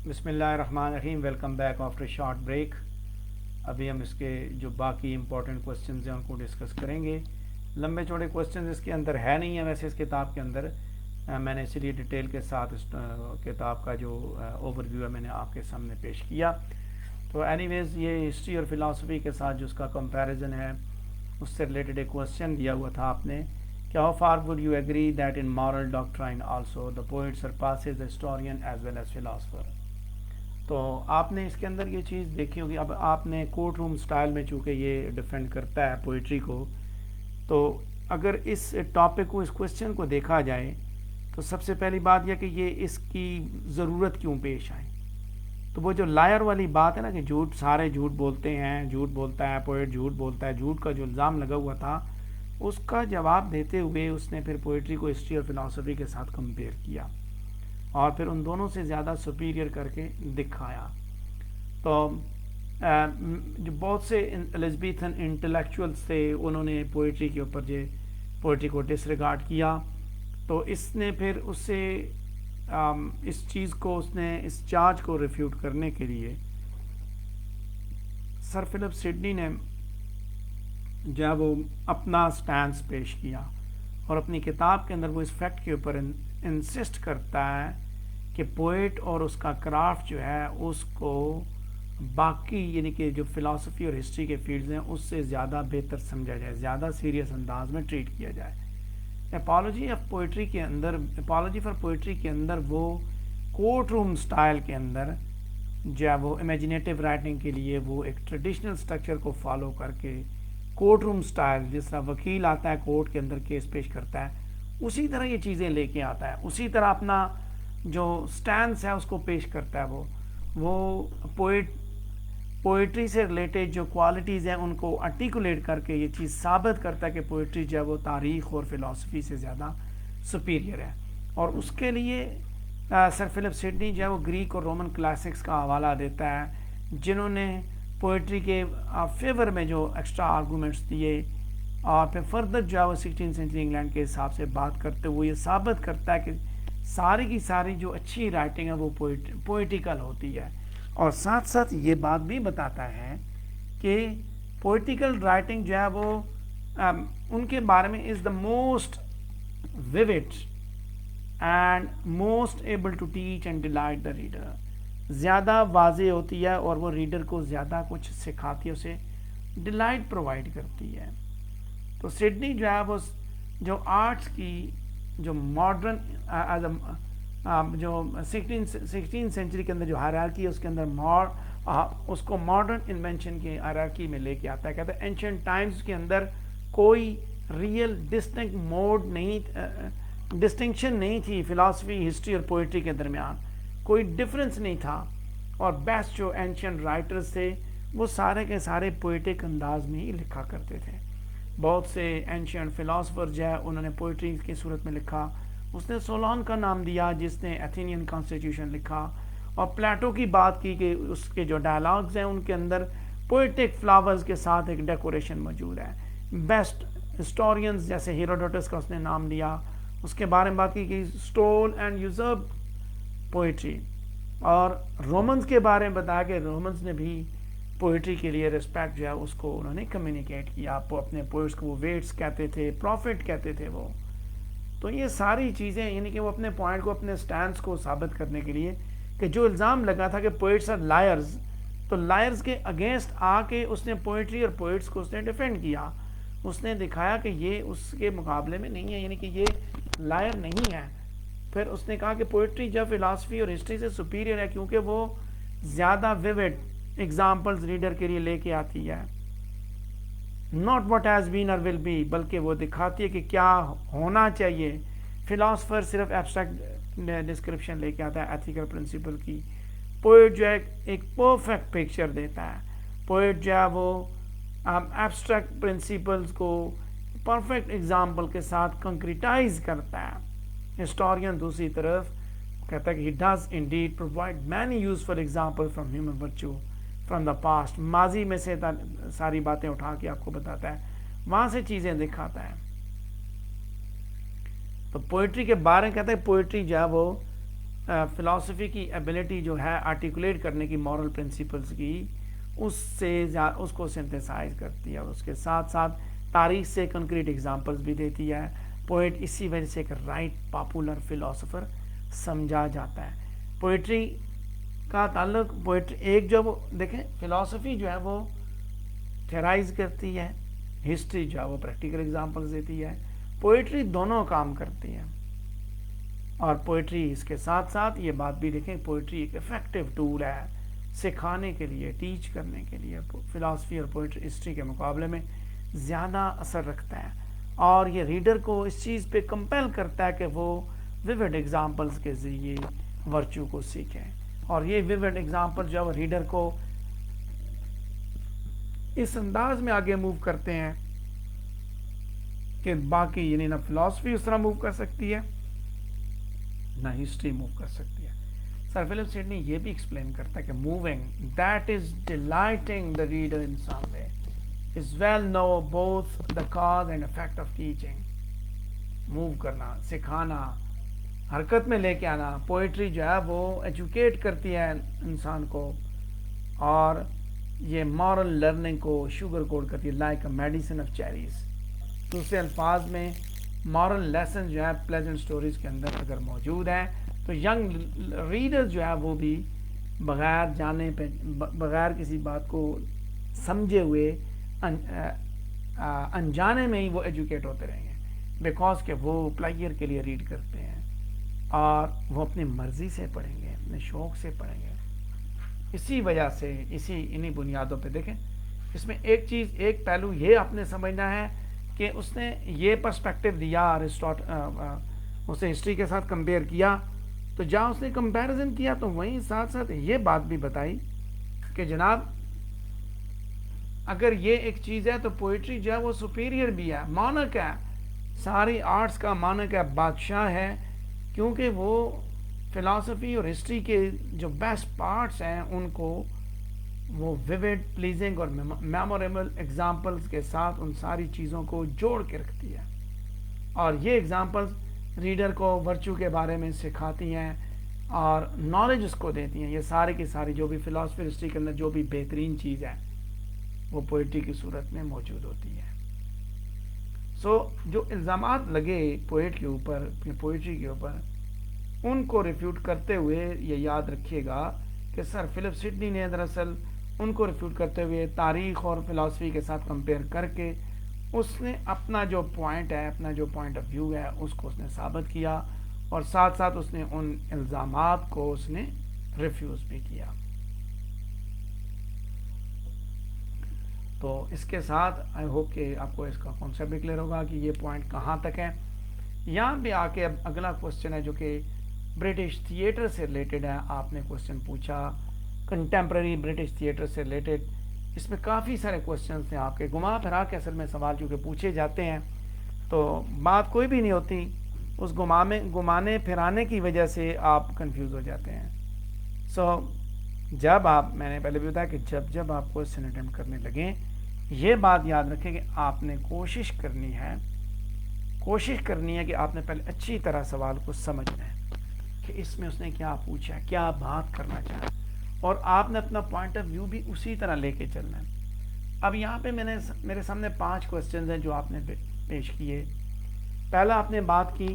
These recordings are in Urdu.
بسم اللہ الرحمن الرحیم. Welcome back after short break. ابھی ہم اس کے جو باقی امپورٹنٹ کوسچنز ہیں ان کو ڈسکس کریں گے. لمبے چوڑے کوسچنز اس کے اندر ہے نہیں ہیں ویسے اس کتاب کے اندر. میں نے اسی لیے ڈیٹیل کے ساتھ اس کتاب کا جو اوور ویو ہے میں نے آپ کے سامنے پیش کیا. تو اینی ویز یہ ہسٹری اور فلاسفی کے ساتھ جو اس کا کمپیریزن ہے اس سے ریلیٹڈ ایک کوسچن دیا ہوا تھا آپ نے کہ how far would you agree that in moral doctrine also the poet surpasses the historian as well as philosopher. تو آپ نے اس کے اندر یہ چیز دیکھی ہوگی. اب آپ نے کورٹ روم سٹائل میں چونکہ یہ ڈیفینڈ کرتا ہے پوئٹری کو, تو اگر اس ٹاپک کو اس کوسچن کو دیکھا جائے تو سب سے پہلی بات یہ کہ یہ اس کی ضرورت کیوں پیش آئی. تو وہ جو لائر والی بات ہے نا کہ جھوٹ سارے جھوٹ بولتے ہیں, جھوٹ بولتا ہے پوئٹ, جھوٹ بولتا ہے, جھوٹ کا جو الزام لگا ہوا تھا اس کا جواب دیتے ہوئے اس نے پھر پوئٹری کو ہسٹری اور فلاسفی کے ساتھ کمپیئر کیا اور پھر ان دونوں سے زیادہ سپیریئر کر کے دکھایا. تو جو بہت سے الزبیتھن انٹلیکچوئلس تھے انہوں نے پوئٹری کے اوپر جو پوئٹری کو ڈس ریگارڈ کیا. تو اس نے پھر اس سے اس چیز کو اس نے اس چارج کو ریفیوٹ کرنے کے لیے سر فلپ سڈنی نے جب وہ اپنا سٹانس پیش کیا اور اپنی کتاب کے اندر وہ اس فیکٹ کے اوپر انسسٹ کرتا ہے کہ پوئٹ اور اس کا کرافٹ جو ہے اس کو باقی یعنی کہ جو فلاسفی اور ہسٹری کے فیلڈز ہیں اس سے زیادہ بہتر سمجھا جائے, زیادہ سیریس انداز میں ٹریٹ کیا جائے. اپالوجی آف پوئٹری کے اندر, اپالوجی فار پوئٹری کے اندر وہ کورٹ روم سٹائل کے اندر جب وہ امیجنیٹو رائٹنگ کے لیے وہ ایک ٹریڈیشنل سٹرکچر کو فالو کر کے کورٹ روم سٹائل جس طرح وکیل آتا ہے کورٹ کے اندر کیس پیش کرتا ہے اسی طرح یہ چیزیں لے کے آتا ہے, اسی طرح اپنا جو سٹینس ہے اس کو پیش کرتا ہے. وہ پوئٹری سے ریلیٹڈ جو کوالٹیز ہیں ان کو آرٹیکولیٹ کر کے یہ چیز ثابت کرتا ہے کہ پوئٹری جو ہے وہ تاریخ اور فلاسفی سے زیادہ سپیریئر ہے. اور اس کے لیے سر فلپ سڈنی جو ہے وہ گریک اور رومن کلاسکس کا حوالہ دیتا ہے جنہوں نے پوئٹری کے فیور میں جو ایکسٹرا آرگومنٹس دیے اور پھر فردر جو ہے وہ 16 سینچری انگلینڈ کے حساب سے بات کرتے ہوئے یہ ثابت کرتا ہے کہ ساری کی ساری جو اچھی رائٹنگ ہے وہ پوئٹیکل ہوتی ہے. اور ساتھ ساتھ یہ بات بھی بتاتا ہے کہ پوئٹیکل رائٹنگ جو ہے وہ ان کے بارے میں is the most viewed and most able to teach and delight the reader. زیادہ واضح ہوتی ہے اور وہ ریڈر کو زیادہ کچھ سکھاتی ہے, اسے ڈیلائٹ پرووائڈ کرتی ہے. تو سڈنی جو ہے وہ جو آرٹس کی جو ماڈرن جو 16 سینچری کے اندر جو ہائرارکی ہے اس کے اندر اس کو ماڈرن انوینشن کی ہائرارکی میں لے کے آتا ہے. کہتا ہے اینشینٹ ٹائمز کے اندر کوئی ریئل ڈسٹنکٹ موڈ نہیں, ڈسٹنکشن نہیں تھی فلاسفی ہسٹری اور پوئٹری کے درمیان, کوئی ڈفرینس نہیں تھا. اور بیسٹ جو اینشینٹ رائٹرز تھے وہ سارے کے سارے پوئٹک انداز میں ہی لکھا کرتے تھے. بہت سے اینشینٹ فلاسفر جو ہے انہوں نے پوئٹری کی صورت میں لکھا. اس نے سولون کا نام دیا جس نے ایتھینین کانسٹیٹیوشن لکھا, اور پلیٹو کی بات کی کہ اس کے جو ڈائلاگز ہیں ان کے اندر پوئٹک فلاورز کے ساتھ ایک ڈیکوریشن موجود ہے. بیسٹ ہسٹورینز جیسے ہیروڈوٹس کا اس نے نام لیا, اس کے بارے میں بات کی کہ اسٹول اینڈ یوزرب پوئٹری. اور رومنز کے بارے میں بتایا کہ رومنز نے بھی پوئٹری کے لیے رسپیکٹ جو ہے اس کو انہوں نے کمیونیکیٹ کیا. اپنے پوئٹس کو وہ ویٹس کہتے تھے, پروفٹ کہتے تھے وہ. تو یہ ساری چیزیں یعنی کہ وہ اپنے پوائنٹ کو, اپنے سٹینس کو ثابت کرنے کے لیے کہ جو الزام لگا تھا کہ پوئٹس آر لائرز, تو لائرز کے اگینسٹ آ کے اس نے پوئٹری اور پوئٹس کو اس نے ڈیفینڈ کیا. اس نے دکھایا کہ یہ اس کے مقابلے میں نہیں ہے, یعنی کہ یہ لائر نہیں ہے. پھر اس نے کہا کہ پوئٹری جب فلاسفی اور ہسٹری سے سپیریئر ہے کیونکہ وہ زیادہ ویوڈ ایگزامپلز ریڈر کے لیے لے کے آتی ہے. ناٹ واٹ ہیز بین اور ول بی, بلکہ وہ دکھاتی ہے کہ کیا ہونا چاہیے. فلاسفر صرف ایبسٹریکٹ ڈسکرپشن لے کے آتا ہے ایتھیکل پرنسپل کی. پوئٹ جو ہے ایک پرفیکٹ پکچر دیتا ہے. پوئٹ جو ہے وہ ایبسٹریکٹ پرنسپلز کو پرفیکٹ ایگزامپل کے ساتھ کنکریٹائز کرتا ہے. ہسٹورین دوسری طرف کہتا ہے کہ he does indeed provide many useful examples from human virtue from the past. ماضی میں سے ساری باتیں اٹھا کے آپ کو بتاتا ہے, وہاں سے چیزیں دکھاتا ہے. تو پوئٹری کے بارے میں کہتا ہے پوئٹری جو ہے وہ فلاسفی کی ایبلٹی جو ہے آرٹیکولیٹ کرنے کی مورل پرنسپلس کی، اس کو سنتھیسائز کرتی ہے، اور اس کے ساتھ ساتھ تاریخ سے کنکریٹ ایگزامپلس بھی دیتی ہے. پوئٹ اسی وجہ سے ایک رائٹ پاپولر فلاسفر سمجھا جاتا ہے. پوئٹری کا تعلق ایک جو دیکھیں فلاسفی جو ہے وہ تھیرائز کرتی ہے، ہسٹری جو ہے وہ پریکٹیکل ایگزامپلس دیتی ہے. پوئٹری دونوں کام کرتی ہے، اور پوئٹری اس کے ساتھ ساتھ یہ بات بھی دیکھیں پوئٹری ایک افیکٹو ٹول ہے سکھانے کے لیے، ٹیچ کرنے کے لیے. فلاسفی اور پوئٹری ہسٹری کے مقابلے میں زیادہ اثر رکھتا ہے، اور یہ ریڈر کو اس چیز پہ کمپیل کرتا ہے کہ وہ ویوڈ ایگزامپلس کے ذریعے ورچو کو سیکھیں. اور یہ ویوڈ ایگزامپل جو ہے وہ ریڈر کو اس انداز میں آگے موو کرتے ہیں کہ باقی یعنی نہ فلاسفی اس طرح موو کر سکتی ہے نہ ہسٹری موو کر سکتی ہے. سر فلپ سڈنی یہ بھی ایکسپلین کرتا ہے کہ moving that is delighting the reader in some way as well know both the cause and effect of teaching. Move کرنا، سکھانا، حرکت میں لے کے آنا. پوئٹری جو ہے وہ ایجوکیٹ کرتی ہے انسان کو، اور یہ مورل لرننگ کو شوگر کوٹ کرتی ہے، like a medicine of cherries. دوسرے الفاظ میں مورل لیسن جو ہے پلیزنٹ سٹوریز کے اندر اگر موجود ہیں تو ینگ ریڈر جو ہے وہ بھی بغیر جانے پہ، بغیر کسی بات کو سمجھے ہوئے انجانے میں ہی وہ ایجوکیٹ ہوتے رہیں گے، بیکاز کہ وہ پلیئر کے لیے ریڈ کرتے ہیں اور وہ اپنی مرضی سے پڑھیں گے، اپنے شوق سے پڑھیں گے. اسی وجہ سے انہی بنیادوں پہ دیکھیں اس میں ایک چیز، ایک پہلو یہ آپ نے سمجھنا ہے کہ اس نے یہ پرسپیکٹو دیا اسے ہسٹری کے ساتھ کمپیئر کیا، تو جہاں اس نے کمپیریزن کیا تو وہیں ساتھ ساتھ یہ بات بھی بتائی کہ جناب اگر یہ ایک چیز ہے تو پوئٹری جو ہے وہ سپیریئر بھی ہے، مانک ہے، ساری آرٹس کا مانک ہے، بادشاہ ہے، کیونکہ وہ فلاسفی اور ہسٹری کے جو بیسٹ پارٹس ہیں ان کو وہ ویوڈ، پلیزنگ اور میموریبل ایگزامپلس کے ساتھ ان ساری چیزوں کو جوڑ کے رکھتی ہے، اور یہ ایگزامپلس ریڈر کو ورچو کے بارے میں سکھاتی ہیں اور نالج اس کو دیتی ہیں. یہ سارے کی ساری جو بھی فلاسفی ہسٹری کے اندر جو بھی بہترین چیز ہے وہ پوئٹری کی صورت میں موجود ہوتی ہے. جو الزامات لگے پوئٹ کے اوپر، پوئٹری کے اوپر، ان کو ریفیوٹ کرتے ہوئے یہ یاد رکھیے گا کہ سر فلپ سڈنی نے دراصل ان کو ریفیوٹ کرتے ہوئے تاریخ اور فلاسفی کے ساتھ کمپیئر کر کے اس نے اپنا جو پوائنٹ ہے، اپنا جو پوائنٹ آف ویو ہے اس کو اس نے ثابت کیا، اور ساتھ ساتھ اس نے ان الزامات کو اس نے ریفیوز بھی کیا. تو اس کے ساتھ آئی ہوپ کہ آپ کو اس کا کانسیپٹ بھی کلیئر ہوگا کہ یہ پوائنٹ کہاں تک ہے. یہاں پہ آ کے اب اگلا کوشچن ہے جو کہ برٹش تھیٹر سے ریلیٹڈ ہے. آپ نے کوشچن پوچھا کنٹمپرری برٹش تھیٹر سے ریلیٹڈ. اس میں کافی سارے کوشچنس ہیں آپ کے، گھما پھرا کے اصل میں سوال چونکہ پوچھے جاتے ہیں تو بات کوئی بھی نہیں ہوتی، اس گھمانے پھرانے کی وجہ سے آپ کنفیوز ہو جاتے ہیں. جب آپ، میں نے پہلے بھی بتایا کہ جب آپ کوشچن اٹیمپٹ کرنے لگیں یہ بات یاد رکھیں کہ آپ نے کوشش کرنی ہے کہ آپ نے پہلے اچھی طرح سوال کو سمجھنا ہے کہ اس میں اس نے کیا پوچھا، کیا بات کرنا چاہا، اور آپ نے اپنا پوائنٹ آف ویو بھی اسی طرح لے کے چلنا ہے. اب یہاں پہ میرے سامنے 5 کوسچنز ہیں جو آپ نے پیش کیے. پہلا آپ نے بات کی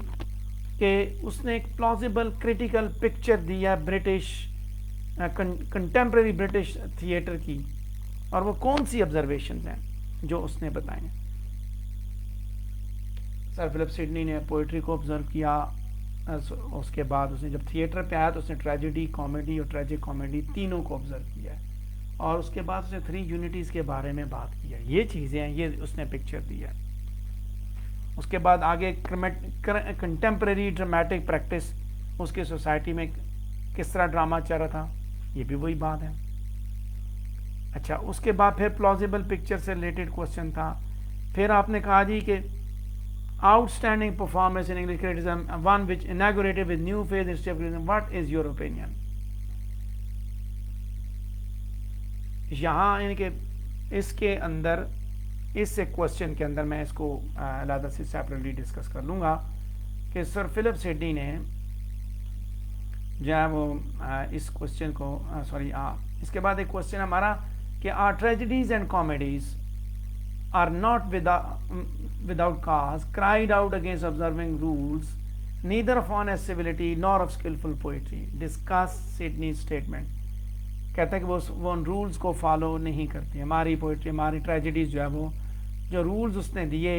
کہ اس نے ایک پلازیبل کریٹیکل پکچر دی ہے برٹش کنٹمپریری برٹش تھیٹر کی، اور وہ کون سی آبزرویشنز ہیں جو اس نے بتائیں. سر فلپ سڈنی نے پوئٹری کو آبزرو کیا، اس کے بعد اس نے جب تھیٹر پہ آیا تو اس نے ٹریجڈی، کامیڈی اور ٹریجک کامیڈی تینوں کو آبزرو کیا ہے، اور اس کے بعد اس نے 3 یونٹیز کے بارے میں بات کی ہے. یہ چیزیں ہیں، یہ اس نے پکچر دی ہے. اس کے بعد آگے کنٹمپریری ڈرامٹک پریکٹس، اس کی سوسائٹی میں کس طرح ڈرامہ چل رہا تھا، یہ بھی وہی بات ہے. اچھا، اس کے بعد پھر پلازیبل پکچر سے ریلیٹڈ کوشچن تھا. پھر آپ نے کہا جی کہ outstanding performance in English criticism, one which inaugurated with new phase in history of criticism. What is your opinion? یہاں کہ اس کے اندر اس کوشچن کے اندر میں اس کو علیحدہ سے سیپریٹلی ڈسکس کر لوں گا کہ سر فلپ سڈنی نے جو ہے وہ اس کوشچن کو سوری اس کے بعد ایک کوشچن ہمارا کہ are tragedies and comedies are not without cause cried out against observing rules neither of honest civility nor of skillful poetry. Discuss Sidney's statement. کہتا ہے کہ وہ ان رولز کو فالو نہیں کرتی. ہماری پوئٹری ہماری ٹریجڈیز جو ہے وہ جو رولز اس نے دیے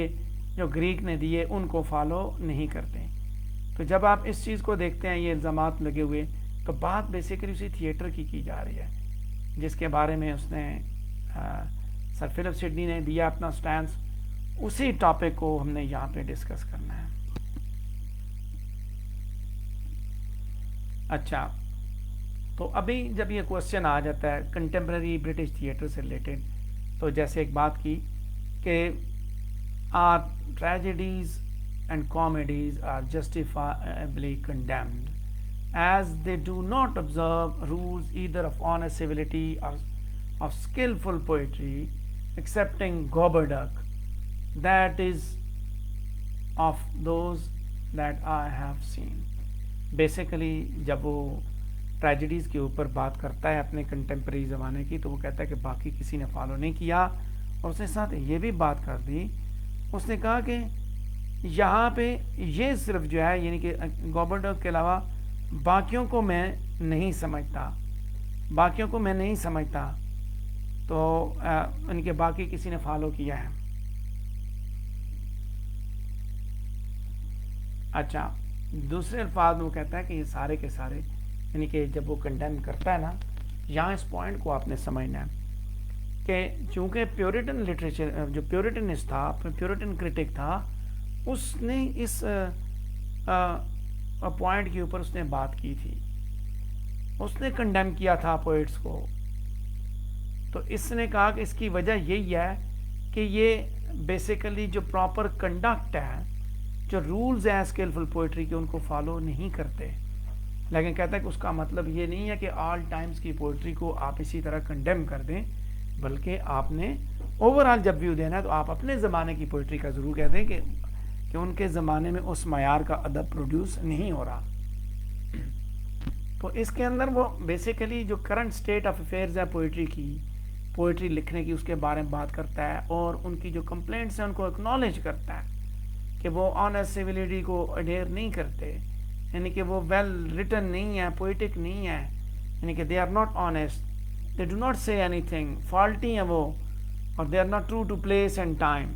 جو گریک نے دیے ان کو فالو نہیں کرتے. تو جب آپ اس چیز کو دیکھتے ہیں یہ الزامات لگے ہوئے تو بات بیسیکلی اسی تھیٹر کی جا رہی ہے جس کے بارے میں اس نے سر فلپ سڈنی نے دیا اپنا سٹینس. اسی ٹاپک کو ہم نے یہاں پہ ڈسکس کرنا ہے. اچھا تو ابھی جب یہ کوشچن آ جاتا ہے کنٹمپرری برٹش تھیٹر سے ریلیٹڈ تو جیسے ایک بات کی کہ are tragedies and comedies are justifiably condemned as they do not observe rules either of honest civility or of skillful poetry excepting Gorboduc, that is of those that I have seen. Basically جب وہ ٹریجڈیز کے اوپر بات کرتا ہے اپنے کنٹمپریری زمانے کی تو وہ کہتا ہے کہ باقی کسی نے فالو نہیں کیا. اور اس نے ساتھ یہ بھی بات کر دی, اس نے کہا کہ یہاں پہ یہ صرف جو ہے یعنی کہ گوربرڈک کے علاوہ باقیوں کو میں نہیں سمجھتا تو ان کے باقی کسی نے فالو کیا ہے. اچھا دوسرے الفاظ میں وہ کہتا ہے کہ یہ سارے کے سارے یعنی کہ جب وہ کنڈیم کرتا ہے نا, یہاں اس پوائنٹ کو آپ نے سمجھنا ہے کہ چونکہ پیورٹن لٹریچر جو پیورٹنسٹ تھا پیورٹن کرٹک تھا اس نے اس پوائنٹ کے اوپر اس نے بات کی تھی, اس نے کنڈیم کیا تھا پوئٹس کو. تو اس نے کہا کہ اس کی وجہ یہی ہے کہ یہ بیسیکلی جو پراپر کنڈکٹ ہے جو رولز ہیں اسکلفل پوئٹری کے ان کو فالو نہیں کرتے. لیکن کہتا ہے کہ اس کا مطلب یہ نہیں ہے کہ آل ٹائمز کی پوئٹری کو آپ اسی طرح کنڈیم کر دیں, بلکہ آپ نے اوور آل جب ویو دینا ہے تو آپ اپنے زمانے کی پوئٹری کا ضرور کہہ دیں کہ ان کے زمانے میں اس معیار کا ادب پروڈیوس نہیں ہو رہا. تو اس کے اندر وہ بیسیکلی جو کرنٹ سٹیٹ آف افیئرز ہے پوئٹری لکھنے کی اس کے بارے میں بات کرتا ہے اور ان کی جو کمپلینٹس ہیں ان کو اکنالج کرتا ہے کہ وہ آنیسٹ سیویلٹی کو اڈیئر نہیں کرتے, یعنی کہ وہ ویل ریٹن نہیں ہے, پوئٹک نہیں ہے, یعنی کہ they are not honest, they do not say anything, faulty ہیں وہ, اور they are not true to place and time.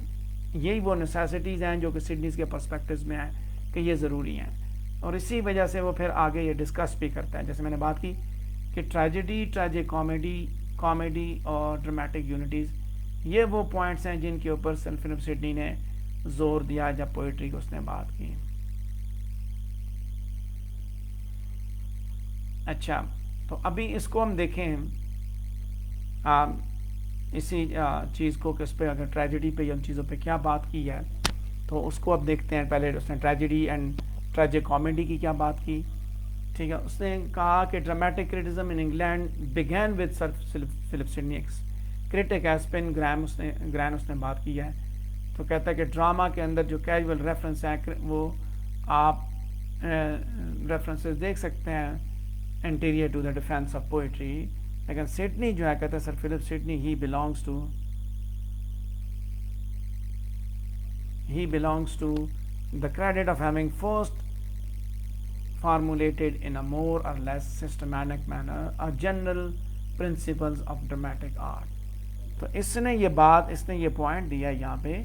یہی وہ نیسیسٹیز ہیں جو کہ سڈنیز کے پرسپیکٹوز میں ہیں کہ یہ ضروری ہیں. اور اسی وجہ سے وہ پھر آگے یہ ڈسکس بھی کرتا ہے جیسے میں نے بات کی کہ ٹریجک کامیڈی اور ڈرمیٹک یونٹیز یہ وہ پوائنٹس ہیں جن کے اوپر سر فلپ سڈنی نے زور دیا جب پوئٹری کو اس نے بات کی. اچھا تو ابھی اس کو ہم دیکھیں اسی چیز کو کہ اس پہ اگر ٹریجڈی پہ یا ان چیزوں پہ کیا بات کی ہے تو اس کو اب دیکھتے ہیں. پہلے اس نے ٹریجڈی اینڈ ٹریجک کامیڈی کی کیا بات کی, ٹھیک ہے. اس نے کہا کہ dramatic criticism in England begin with sir Philip Sidney critic ایسپن گرین اس نے بات کی ہے. تو کہتا ہے کہ ڈراما کے اندر جو کیجول ریفرنس ہیں وہ آپ ریفرنسز دیکھ سکتے ہیں interior to the defence of poetry. لیکن سڈنی جو ہے کہتا ہے sir Philip Sidney he belongs to the credit of having first formulated in a more or less systematic manner a general principles of dramatic art. تو اس نے یہ پوائنٹ دیا یہاں پہ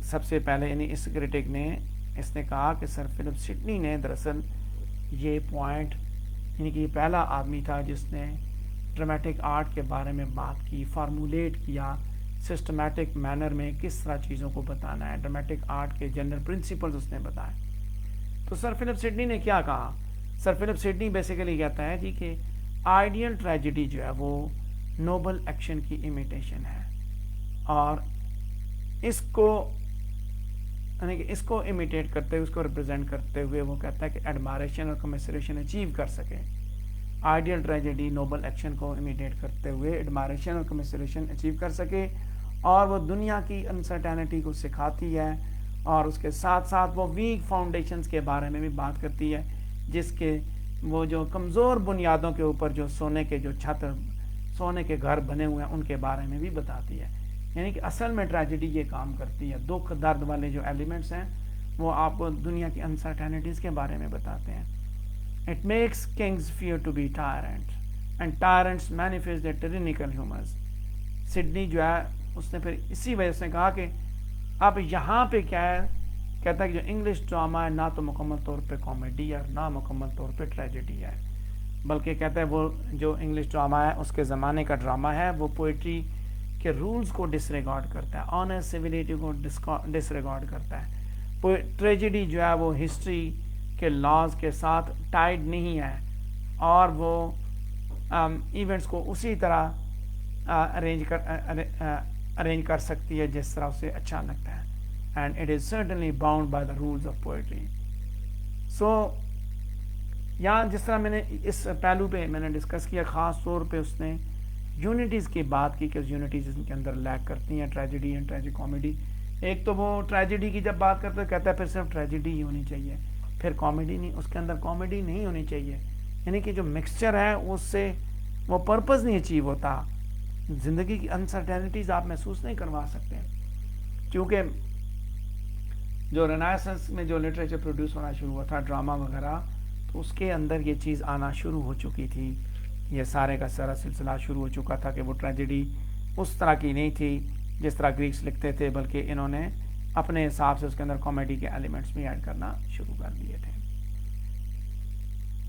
سب سے پہلے, یعنی اس کرٹک نے اس نے کہا کہ سر فلپ سڈنی نے دراصل یہ پوائنٹ یعنی کہ یہ پہلا آدمی تھا جس نے ڈرامیٹک آرٹ کے بارے میں بات کی, فارمولیٹ کیا سسٹمیٹک مینر میں کس طرح چیزوں کو بتانا ہے, ڈرامیٹک آرٹ کے جنرل پرنسپلز اس نے بتائے. تو سر فلپ سڈنی نے کیا کہا, سر فلپ سڈنی بیسیکلی کہتا ہے جی کہ آئیڈیل ٹریجڈی جو ہے وہ نوبل ایکشن کی امیٹیشن ہے, اور اس کو امیٹیٹ کرتے ہوئے اس کو ریپرزینٹ کرتے ہوئے وہ کہتا ہے کہ ایڈمائریشن اور کمیسریشن اچیو کر سکے. آئیڈیل ٹریجڈی نوبل ایکشن کو امیٹیٹ کرتے ہوئے ایڈمائریشن اور کمیسریشن اچیو کر سکے, اور وہ دنیا کی انسرٹینٹی کو سکھاتی ہے, اور اس کے ساتھ ساتھ وہ ویک فاؤنڈیشنز کے بارے میں بھی بات کرتی ہے جس کے وہ جو کمزور بنیادوں کے اوپر جو سونے کے جو چھت سونے کے گھر بنے ہوئے ہیں ان کے بارے میں بھی بتاتی ہے. یعنی کہ اصل میں ٹریجڈی یہ کام کرتی ہے. دکھ درد والے جو ایلیمنٹس ہیں وہ آپ کو دنیا کی انسرٹینٹیز کے بارے میں بتاتے ہیں. It makes kings fear to be tyrants and tyrants manifest their tyrannical humors. Sydney جو ہے اس نے پھر اسی وجہ سے کہا کہ اب یہاں پہ کیا ہے, کہتا ہے کہ جو انگلش ڈرامہ ہے نہ تو مکمل طور پہ کامیڈی ہے نہ مکمل طور پہ ٹریجڈی ہے, بلکہ کہتا ہے وہ جو انگلش ڈرامہ ہے اس کے زمانے کا ڈرامہ ہے وہ پوئٹری کے رولز کو ڈس ریگارڈ کرتا ہے, آنر سویلٹی کو ڈس ریگارڈ کرتا ہے. ٹریجڈی جو ہے وہ ہسٹری کے لاز کے ساتھ ٹائڈ نہیں ہے اور وہ ایونٹس کو اسی طرح ارینج کر سکتی ہے جس طرح اسے اچھا لگتا ہے. And it is certainly bound by the rules of poetry. So یہاں جس طرح میں نے اس پہلو پہ میں نے ڈسکس کیا, خاص طور پہ اس نے یونٹیز کی بات کی کہ یونٹیز ان کے اندر لیک کرتی ہیں, ٹریجڈی اینڈ ٹریجک کامیڈی. ایک تو وہ ٹریجڈی کی جب بات کرتے ہیں کہتا ہے پھر صرف ٹریجڈی ہی ہونی چاہیے, پھر کامیڈی نہیں, اس کے اندر کامیڈی نہیں ہونی چاہیے. یعنی کہ جو مکسچر ہے اس سے وہ پرپز نہیں اچیو ہوتا. زندگی کی انسرٹینٹیز آپ محسوس نہیں کروا سکتے, کیونکہ جو رینائسنس میں جو لٹریچر پروڈیوس ہونا شروع ہوا تھا, ڈرامہ وغیرہ, تو اس کے اندر یہ چیز آنا شروع ہو چکی تھی. یہ سارے کا سارا سلسلہ شروع ہو چکا تھا کہ وہ ٹریجڈی اس طرح کی نہیں تھی جس طرح گریکس لکھتے تھے, بلکہ انہوں نے اپنے حساب سے اس کے اندر کامیڈی کے ایلیمنٹس بھی ایڈ کرنا شروع کر دیے تھے.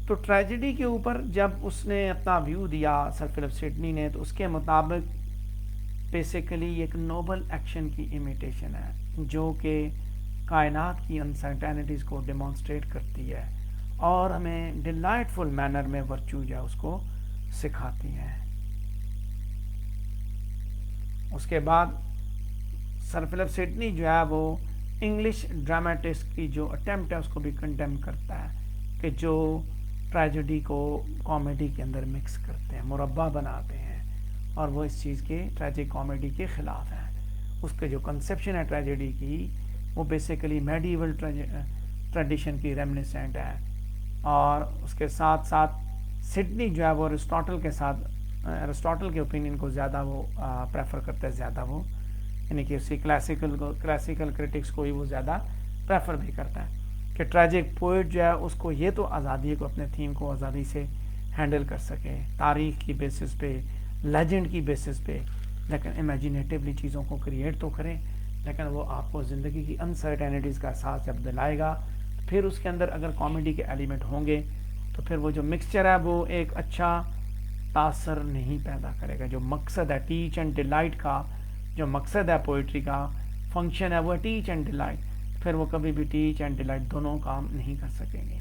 تو ٹریجڈی کے اوپر جب اس نے اپنا ویو دیا سر فلپ سڈنی نے, تو اس کے مطابق بیسیکلی ایک نوبل ایکشن کی امیٹیشن ہے جو کہ کائنات کی انسرٹینٹیز کو ڈیمانسٹریٹ کرتی ہے اور ہمیں ڈیلائٹ فل مینر میں ورچو جو ہے اس کو سکھاتی ہے. اس کے بعد سر فلپ سڈنی جو ہے وہ انگلش ڈراماٹسٹ کی جو اٹیمپٹ ہے اس کو بھی کنڈیم کرتا ہے کہ جو ٹریجڈی کو کامیڈی کے اندر مکس کرتے ہیں, مربع بناتے ہیں, اور وہ اس چیز کے ٹریجک کامیڈی کے خلاف ہے. اس کے جو کنسیپشن ہے ٹریجڈی کی وہ بیسیکلی میڈیول ٹریڈیشن کی ریمنیسنٹ ہے. اور اس کے ساتھ ساتھ سڈنی جو ہے وہ ارسطاٹل کے اوپینین کو زیادہ وہ پریفر کرتا ہے, زیادہ وہ یعنی کہ اسی کلاسیکل کرٹکس کو ہی وہ زیادہ پریفر بھی کرتا ہے کہ ٹریجک پوئٹ جو ہے اس کو یہ تو آزادی کو اپنے تھیم کو آزادی سے ہینڈل کر سکے, تاریخ کی بیسس پہ, لیجنڈ کی بیسس پہ, لیکن امیجینیٹیولی چیزوں کو کریٹ تو کرے, لیکن وہ آپ کو زندگی کی انسرٹینٹیز کا احساس جب دلائے گا, پھر اس کے اندر اگر کامیڈی کے ایلیمنٹ ہوں گے تو پھر وہ جو مکسچر ہے وہ ایک اچھا تاثر نہیں پیدا کرے گا. جو مقصد ہے ٹیچ اینڈ ڈیلائٹ کا, جو مقصد ہے پوئٹری کا فنکشن ہے وہ ٹیچ اینڈ ڈیلائٹ, پھر وہ کبھی بھی ٹیچ اینڈ ڈیلائٹ دونوں کام نہیں کر سکیں گے.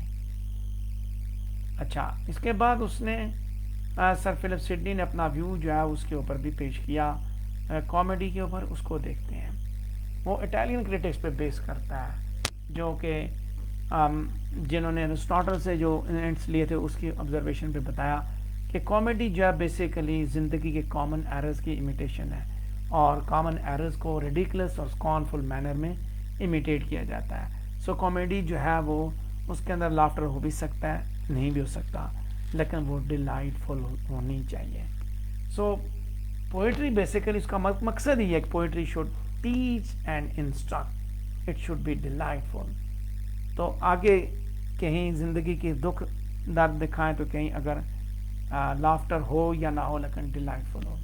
اچھا, اس کے بعد اس نے سر فلپ سڈنی نے اپنا ویو جو ہے اس کے اوپر بھی پیش کیا کامیڈی کے اوپر. اس کو دیکھتے ہیں, وہ اٹیلین کرٹکس پہ بیس کرتا ہے جو کہ جنہوں نے ارسطاٹل سے جو ایونٹس لیے تھے اس کی آبزرویشن پہ بتایا کہ کامیڈی جو ہے بیسیکلی زندگی کے کامن ایررز کی امیٹیشن ہے, اور کامن ایررز کو ریڈیکولس اور اسکارنفل مینر میں امیٹیٹ کیا جاتا ہے. سو کامیڈی جو ہے وہ اس کے اندر لافٹر ہو بھی سکتا ہے, نہیں بھی ہو سکتا, لیکن وہ ڈیلائٹ فل ہونی چاہیے. سو پوئٹری بیسیکلی اس کا مقصد ہی ہے کہ poetry should teach and instruct, it should be delightful. تو آگے کہیں زندگی کے دکھ درد دکھائیں تو کہیں اگر لافٹر ہو یا نہ ہو لیکن ڈیلائٹ فل ہو.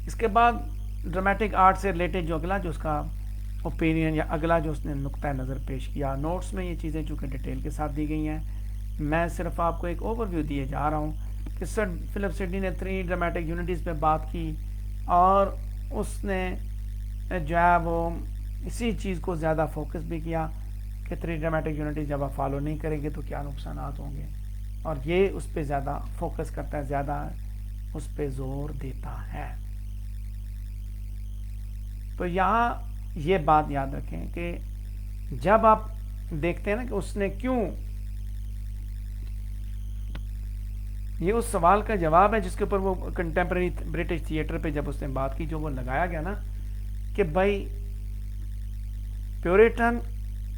اس کے بعد ڈرامٹک آرٹ سے ریلیٹڈ جو اگلا جو اس کا اوپینین یا اگلا جو اس نے نقطۂ نظر پیش کیا, نوٹس میں یہ چیزیں چونکہ ڈیٹیل کے ساتھ دی گئی ہیں, میں صرف آپ کو ایک اوور ویو دیے جا رہا ہوں کہ سر فلپ سڈنی نے 3 ڈرامٹک یونٹیز پہ بات کی, اور اس نے جو ہے وہ اسی چیز کو زیادہ فوکس بھی کیا کہ 3 ڈرامٹک یونٹیز جب آپ فالو نہیں کریں گے تو کیا نقصانات ہوں گے, اور یہ اس پہ زیادہ فوکس کرتا ہے, زیادہ اس پہ زور دیتا ہے. تو یہاں یہ بات یاد رکھیں کہ جب آپ دیکھتے ہیں نا کہ اس نے کیوں, یہ اس سوال کا جواب ہے جس کے اوپر وہ کنٹمپرری برٹش تھیٹر پہ جب اس نے بات کی جو وہ لگایا گیا نا کہ بھائی پیوریٹن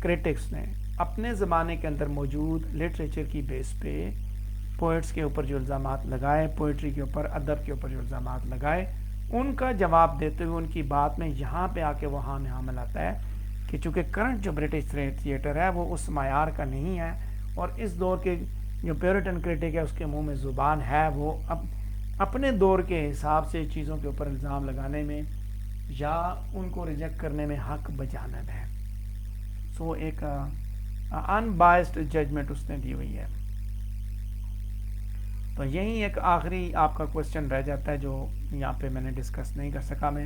کرٹکس نے اپنے زمانے کے اندر موجود لٹریچر کی بیس پہ پوئٹس کے اوپر جو الزامات لگائے، پوئٹری کے اوپر، ادب کے اوپر جو الزامات لگائے، ان کا جواب دیتے ہوئے ان کی بات میں یہاں پہ آ کے وہ ہاں میں ہاں ملاتا ہے کہ چونکہ کرنٹ جو برٹش تھیٹر ہے وہ اس معیار کا نہیں ہے، اور اس دور کے جو پیورٹن کرٹک ہے اس کے منہ میں زبان ہے، وہ اپنے دور کے حساب سے چیزوں کے اوپر الزام لگانے میں یا ان کو ریجیکٹ کرنے میں حق بجانب ہے. سو ایک ان بائسڈ ججمنٹ اس نے دی ہوئی ہے. تو یہی ایک آخری آپ کا کوسچن رہ جاتا ہے جو یہاں پہ میں نے ڈسکس نہیں کر سکا. میں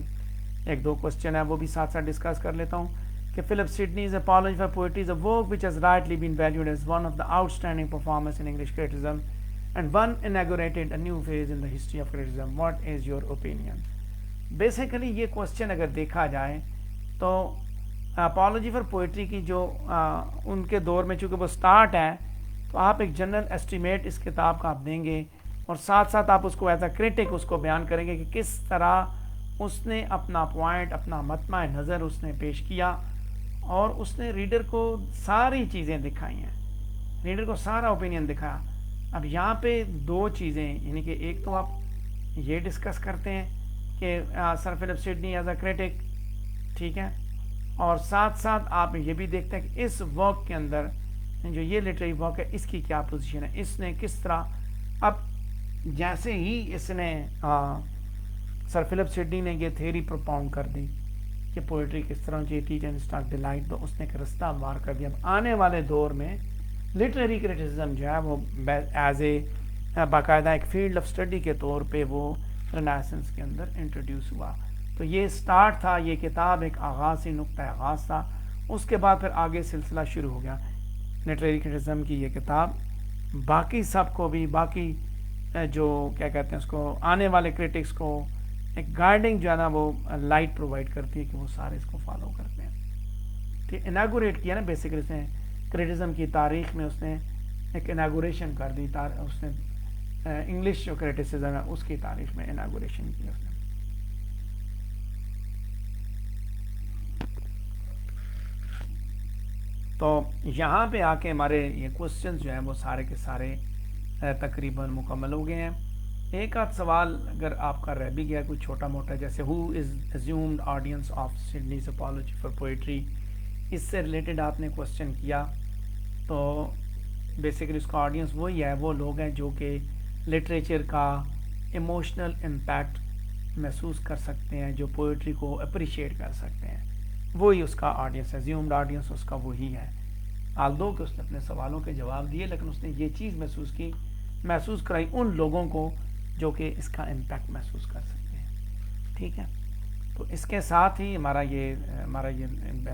ایک دو کوسچن ہے وہ بھی ساتھ ساتھ ڈسکس کر لیتا ہوں کہ flip سڈنی's Apology for Poetry is a work which has rightly been valued as one of the outstanding performers in English criticism and one inaugurated a new phase in the history of criticism. What is your opinion? Basically یہ کوسچن اگر دیکھا جائے تو اپالوجی فار پوئٹری کی جو ان کے دور میں چونکہ وہ سٹارٹ ہے تو آپ ایک جنرل ایسٹیمیٹ اس کتاب کا آپ دیں گے، اور ساتھ ساتھ آپ اس کو ایز اے کرٹک اس کو بیان کریں گے کہ کس طرح اس نے اپنا پوائنٹ، اپنا مطمع نظر اس نے پیش کیا، اور اس نے ریڈر کو ساری چیزیں دکھائی ہیں، ریڈر کو سارا اوپینین دکھایا. اب یہاں پہ دو چیزیں، یعنی کہ ایک تو آپ یہ ڈسکس کرتے ہیں کہ sir Philip Sidney as a critic, ٹھیک ہے، اور ساتھ ساتھ آپ یہ بھی دیکھتے ہیں کہ اس ورک کے اندر جو یہ لٹریری ورک ہے اس کی کیا پوزیشن ہے، اس نے کس طرح. اب جیسے ہی اس نے سر فلپ سڈنی نے یہ تھیوری پروپاؤنڈ کر دی کہ پوئٹری کس طرح جیتی اینڈ اسٹارک ڈیلائٹ، تو اس نے ایک رستہ ہموار کر دیا. اب آنے والے دور میں لٹریری کرٹیسزم جو ہے وہ ایز اے باقاعدہ ایک فیلڈ آف اسٹڈی کے طور پہ وہ رینیسنس کے اندر انٹروڈیوس ہوا. تو یہ سٹارٹ تھا، یہ کتاب ایک آغازی نقطہ آغاز تھا. اس کے بعد پھر آگے سلسلہ شروع ہو گیا لٹریری کرٹیسزم کی. یہ کتاب باقی سب کو بھی، باقی جو کیا کہتے ہیں اس کو، آنے والے کرٹکس کو ایک گائیڈنگ جو ہے نا وہ لائٹ پرووائڈ کرتی ہے کہ وہ سارے اس کو فالو کرتے ہیں. ٹھیک، اناگوریٹ کیا نا بیسیکلی اس نے کرٹیسزم کی تاریخ میں اس نے ایک اناگوریشن کر دی. اس نے انگلش جو کرٹیسزم ہے اس کی تاریخ میں اناگوریشن کی اس نے. تو یہاں پہ آ کے ہمارے یہ کوسچنز جو ہیں وہ سارے کے سارے تقریباً مکمل ہو گئے ہیں. ایک آدھ سوال اگر آپ کا رہ بھی گیا کوئی چھوٹا موٹا، جیسے who is assumed audience of سڈنی's Apology for Poetry، اس سے ریلیٹڈ آپ نے کوسچن کیا. تو بیسیکلی اس کا آڈینس وہی ہے، وہ لوگ ہیں جو کہ لٹریچر کا ایموشنل امپیکٹ محسوس کر سکتے ہیں، جو پوئٹری کو اپریشیٹ کر سکتے ہیں، وہی اس کا آڈینس ہے. assumed آڈینس اس کا وہی ہے. آلدو کہ اس نے اپنے سوالوں کے جواب دیے، لیکن اس نے یہ چیز محسوس کرائی ان لوگوں کو جو کہ اس کا امپیکٹ محسوس کر سکتے ہیں. ٹھیک ہے، تو اس کے ساتھ ہی ہمارا یہ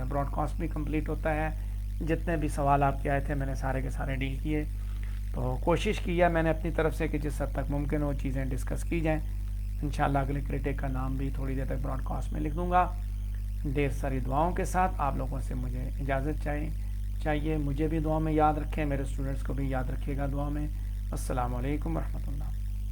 براڈ کاسٹ بھی کمپلیٹ ہوتا ہے. جتنے بھی سوال آپ کے آئے تھے میں نے سارے کے سارے ڈیل کیے. تو کوشش کی ہے میں نے اپنی طرف سے کہ جس حد تک ممکن ہو چیزیں ڈسکس کی جائیں. انشاءاللہ اگلے کرٹک کا نام بھی تھوڑی دیر تک براڈ کاسٹ میں لکھ دوں گا. ڈھیر ساری دعاؤں کے ساتھ آپ لوگوں سے مجھے اجازت چاہیے. مجھے بھی دعا میں یاد رکھیں، میرے اسٹوڈنٹس کو بھی یاد رکھیے گا دعا میں. السلام علیکم ورحمۃ اللہ.